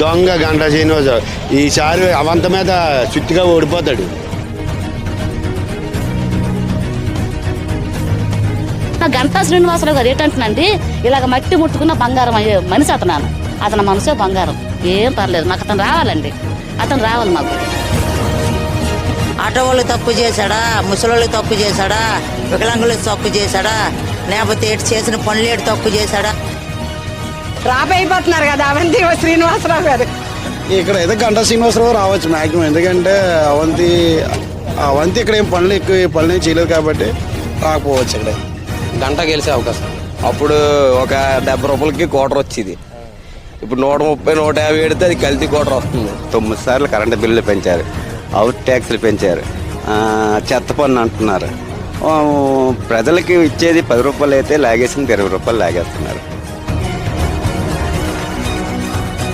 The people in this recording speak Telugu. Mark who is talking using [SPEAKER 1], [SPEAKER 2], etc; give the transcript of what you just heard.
[SPEAKER 1] దొంగ గంటా శ్రీనివాసరావు ఈసారి అవంత మీద చుట్టుగా ఓడిపోతాడు.
[SPEAKER 2] గంటా శ్రీనివాసరావు గారు ఏంటంటున్నాండి, ఇలాగ మట్టి ముట్టుకున్న బంగారం అయ్యే మనిషి అతను మనసే బంగారం. ఏం పర్లేదు, మాకు అతను రావాలండి, అతను రావాలి మాకు.
[SPEAKER 3] ఆటో వాళ్ళు తప్పు చేశాడా, ముసలోళ్ళు తప్పు చేశాడా, వికలాంగులు తప్పు చేశాడా, లేకపోతే ఏడు చేసిన పనులు ఏడు తప్పు చేశాడా?
[SPEAKER 4] రాబోయిపోతున్నారు కదా అవంతి శ్రీనివాసరావు గారు.
[SPEAKER 5] ఇక్కడ అయితే గంటా శ్రీనివాసరావు రావచ్చు మ్యాక్సిమం. ఎందుకంటే అవంతి ఇక్కడ ఏం పనులు చేయలేదు కాబట్టి రాకపోవచ్చు. ఇక్కడ
[SPEAKER 6] గంట గెలిచే అవకాశం. అప్పుడు ఒక 70 రూపాయలకి క్వార్టర్ వచ్చేది, ఇప్పుడు 130, 150 పెడితే అది కల్తీ క్వార్టర్ వస్తుంది.
[SPEAKER 1] 9 సార్లు కరెంటు బిల్లులు పెంచారు, అవుట్ ట్యాక్స్లు పెంచారు, చెత్త పన్ను అంటున్నారు. ప్రజలకి ఇచ్చేది 10 రూపాయలు అయితే లాగేసింది 20 రూపాయలు లాగేస్తున్నారు.